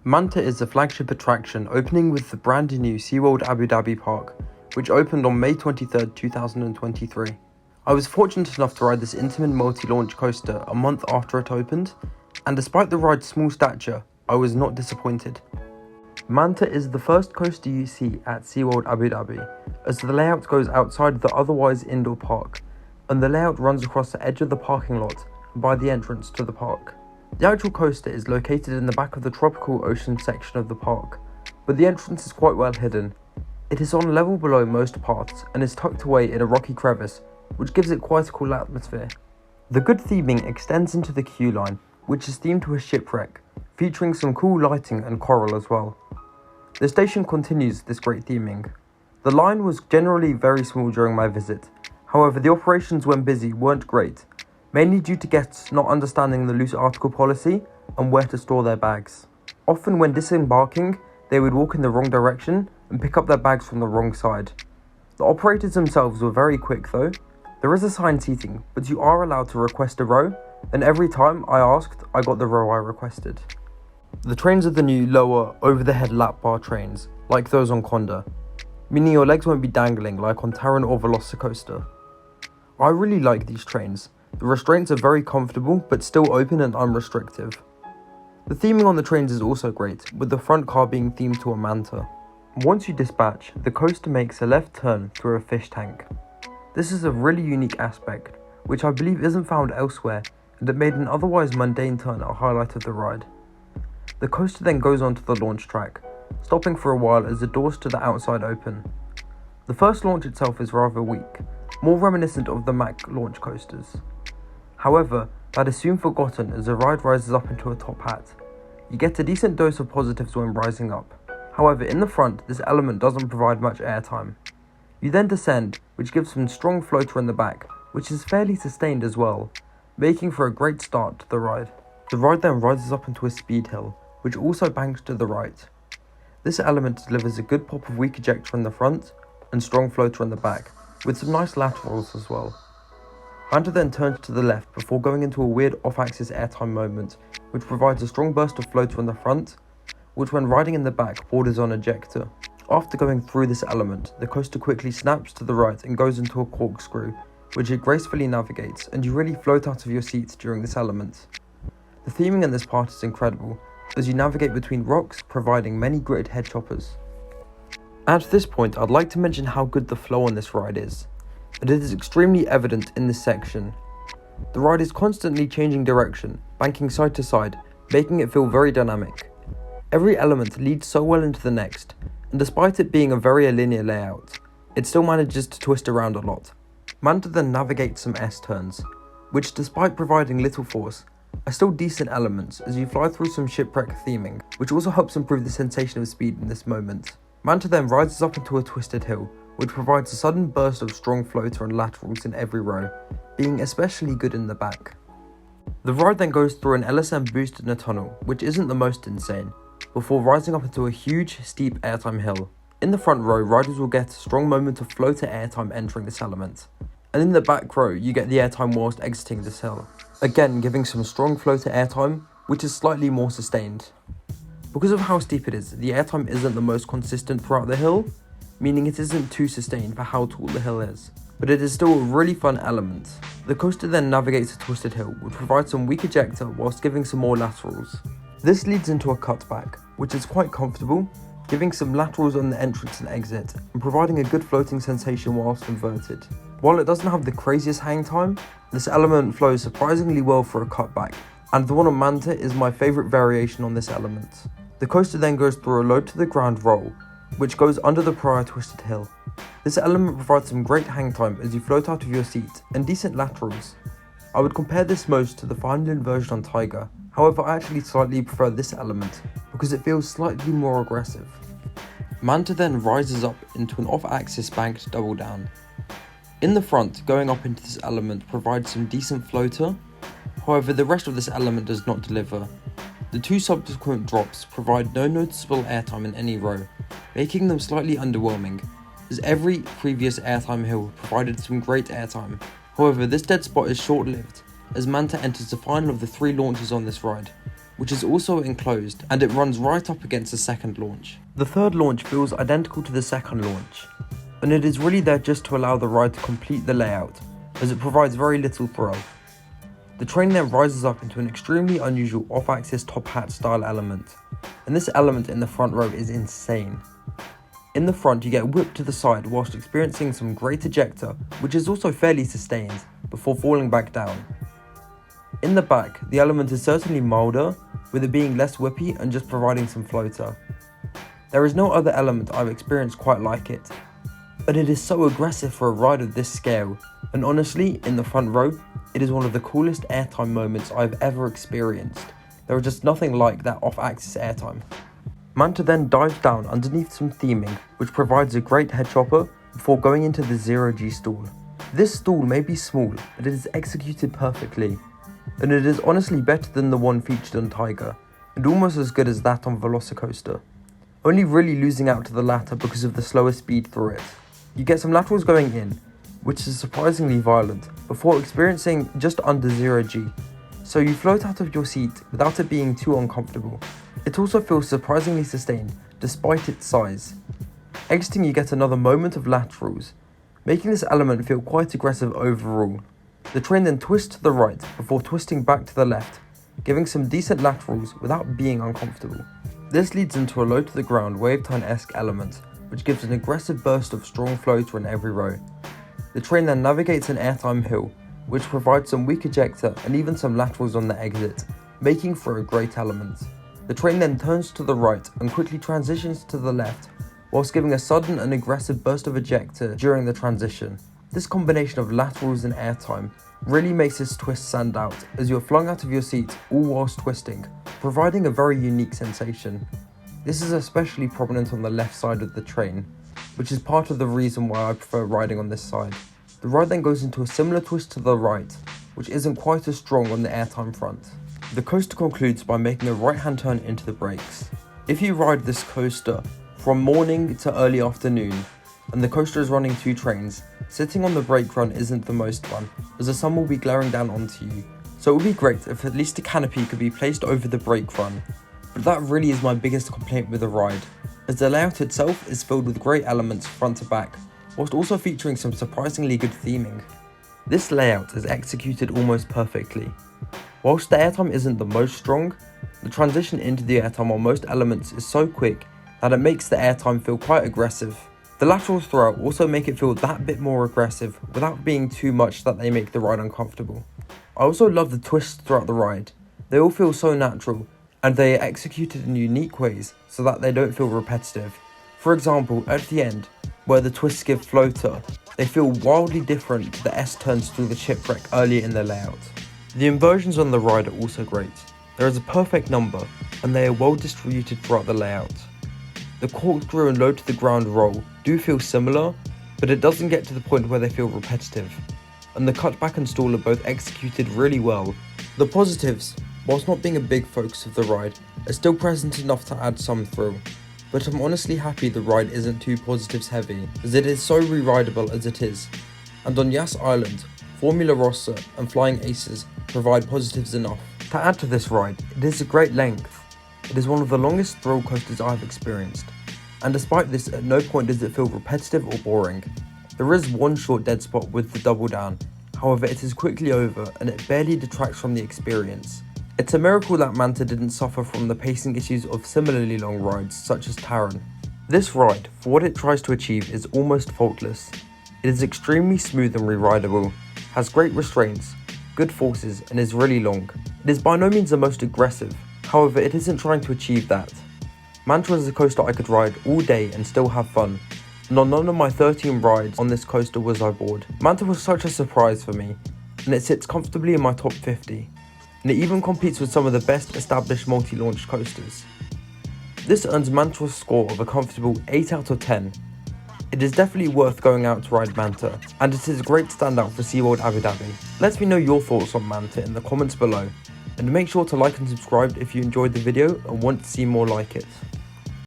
Manta is the flagship attraction, opening with the brand new Seaworld Abu Dhabi Park, which opened on May 23, 2023. I was fortunate enough to ride this intimate multi-launch coaster a month after it opened, and despite the ride's small stature, I was not disappointed. Manta is the first coaster you see at Seaworld Abu Dhabi, as the layout goes outside the otherwise indoor park, and the layout runs across the edge of the parking lot and by the entrance to the park. The actual coaster is located in the back of the tropical ocean section of the park, but the entrance is quite well hidden. It is on level below most parts and is tucked away in a rocky crevice, which gives it quite a cool atmosphere. The good theming extends into the queue line, which is themed to a shipwreck, featuring some cool lighting and coral as well. The station continues this great theming. The line was generally very small during my visit, however the operations when busy weren't great, mainly due to guests not understanding the loose article policy and where to store their bags. Often when disembarking, they would walk in the wrong direction and pick up their bags from the wrong side. The operators themselves were very quick though. There is assigned seating, but you are allowed to request a row, and every time I asked, I got the row I requested. The trains are the new lower, over-the-head lap bar trains, like those on Conda, meaning your legs won't be dangling like on Taron or Velocicoaster. I really like these trains. The restraints are very comfortable, but still open and unrestrictive. The theming on the trains is also great, with the front car being themed to a manta. Once you dispatch, the coaster makes a left turn through a fish tank. This is a really unique aspect, which I believe isn't found elsewhere, and it made an otherwise mundane turn a highlight of the ride. The coaster then goes onto the launch track, stopping for a while as the doors to the outside open. The first launch itself is rather weak, more reminiscent of the Mack launch coasters. However, that is soon forgotten as the ride rises up into a top hat. You get a decent dose of positives when rising up. However, in the front, this element doesn't provide much airtime. You then descend, which gives some strong floater in the back, which is fairly sustained as well, making for a great start to the ride. The ride then rises up into a speed hill, which also banks to the right. This element delivers a good pop of weak ejector in the front and strong floater in the back, with some nice laterals as well. Manta then turns to the left before going into a weird off-axis airtime moment, which provides a strong burst of floater in the front, which when riding in the back borders on ejector. After going through this element, the coaster quickly snaps to the right and goes into a corkscrew, which it gracefully navigates, and you really float out of your seat during this element. The theming in this part is incredible, as you navigate between rocks, providing many great head choppers. At this point, I'd like to mention how good the flow on this ride is, and it is extremely evident in this section. The ride is constantly changing direction, banking side to side, making it feel very dynamic. Every element leads so well into the next, and despite it being a very linear layout, it still manages to twist around a lot. Manta then navigates some S-turns, which despite providing little force, are still decent elements as you fly through some shipwreck theming, which also helps improve the sensation of speed in this moment. Manta then rises up into a twisted hill, which provides a sudden burst of strong floater and laterals in every row, being especially good in the back. The ride then goes through an LSM boost in a tunnel, which isn't the most insane, before rising up into a huge, steep airtime hill. In the front row, riders will get a strong moment of floater airtime entering this element, and in the back row, you get the airtime whilst exiting this hill, again giving some strong floater airtime, which is slightly more sustained. Because of how steep it is, the airtime isn't the most consistent throughout the hill, meaning it isn't too sustained for how tall the hill is, but it is still a really fun element. The coaster then navigates a twisted hill, which provides some weak ejector whilst giving some more laterals. This leads into a cutback, which is quite comfortable, giving some laterals on the entrance and exit, and providing a good floating sensation whilst inverted. While it doesn't have the craziest hang time, this element flows surprisingly well for a cutback, and the one on Manta is my favourite variation on this element. The coaster then goes through a low to the ground roll, which goes under the prior twisted hill. This element provides some great hang time as you float out of your seat, and decent laterals. I would compare this most to the final inversion on Tiger, however I actually slightly prefer this element because it feels slightly more aggressive. Manta then rises up into an off-axis banked double down. In the front, going up into this element provides some decent floater, however the rest of this element does not deliver. The two subsequent drops provide no noticeable airtime in any row, making them slightly underwhelming, as every previous airtime hill provided some great airtime. However, this dead spot is short-lived, as Manta enters the final of the 3 launches on this ride. which is also enclosed, and it runs right up against the second launch. The third launch feels identical to the second launch, and it is really there just to allow the ride to complete the layout, as it provides very little thrill. The train then rises up into an extremely unusual off-axis top hat style element, and this element in the front row is insane. In the front you get whipped to the side whilst experiencing some great ejector, which is also fairly sustained, before falling back down. In the back, the element is certainly milder, with it being less whippy and just providing some floater. There is no other element I've experienced quite like it, but it is so aggressive for a ride of this scale, and honestly, in the front row, it is one of the coolest airtime moments I've ever experienced. There is just nothing like that off-axis airtime. Manta then dives down underneath some theming, which provides a great head chopper before going into the 0G stall. This stall may be small, but it is executed perfectly, and it is honestly better than the one featured on Tiger, and almost as good as that on Velocicoaster, only really losing out to the latter because of the slower speed through it. You get some laterals going in, which is surprisingly violent, before experiencing just under 0G, so you float out of your seat without it being too uncomfortable. It also feels surprisingly sustained, despite its size. Exiting you get another moment of laterals, making this element feel quite aggressive overall. The train then twists to the right before twisting back to the left, giving some decent laterals without being uncomfortable. This leads into a low to the ground wave turn-esque element, which gives an aggressive burst of strong floater in every row. The train then navigates an airtime hill, which provides some weak ejector and even some laterals on the exit, making for a great element. The train then turns to the right and quickly transitions to the left, whilst giving a sudden and aggressive burst of ejector during the transition. This combination of laterals and airtime really makes this twist stand out, as you are flung out of your seat all whilst twisting, providing a very unique sensation. This is especially prominent on the left side of the train, which is part of the reason why I prefer riding on this side. The ride then goes into a similar twist to the right, which isn't quite as strong on the airtime front. The coaster concludes by making a right hand turn into the brakes. If you ride this coaster from morning to early afternoon, and the coaster is running 2 trains, sitting on the brake run isn't the most fun, as the sun will be glaring down onto you, so it would be great if at least a canopy could be placed over the brake run. But that really is my biggest complaint with the ride, as the layout itself is filled with great elements front to back, whilst also featuring some surprisingly good theming. This layout is executed almost perfectly. Whilst the airtime isn't the most strong, the transition into the airtime on most elements is so quick that it makes the airtime feel quite aggressive. The laterals throughout also make it feel that bit more aggressive without being too much that they make the ride uncomfortable. I also love the twists throughout the ride. They all feel so natural, and they are executed in unique ways so that they don't feel repetitive. For example, at the end, where the twists give floater, they feel wildly different to the S-turns through the shipwreck earlier in the layout. The inversions on the ride are also great. There is a perfect number, and they are well distributed throughout the layout. The corkscrew and low to the ground roll do feel similar, but it doesn't get to the point where they feel repetitive, and the cutback and stall are both executed really well. The positives, whilst not being a big focus of the ride, are still present enough to add some thrill, but I'm honestly happy the ride isn't too positives heavy, as it is so re-rideable as it is, and on Yas Island, Formula Rossa and Flying Aces provide positives enough. To add to this ride, it is a great length. It is one of the longest thrill coasters I've experienced, and despite this, at no point does it feel repetitive or boring. There is one short dead spot with the double down, however it is quickly over and it barely detracts from the experience. It's a miracle that Manta didn't suffer from the pacing issues of similarly long rides such as Taron. This ride, for what it tries to achieve, is almost faultless. It is extremely smooth and re-rideable, has great restraints, good forces, and is really long. It is by no means the most aggressive, however it isn't trying to achieve that. Manta is a coaster I could ride all day and still have fun, and on none of my 13 rides on this coaster was I bored. Manta was such a surprise for me, and it sits comfortably in my top 50, and it even competes with some of the best established multi-launch coasters. This earns Manta a score of a comfortable 8 out of 10. It is definitely worth going out to ride Manta, and it is a great standout for Seaworld Abu Dhabi. Let me know your thoughts on Manta in the comments below, and make sure to like and subscribe if you enjoyed the video and want to see more like it.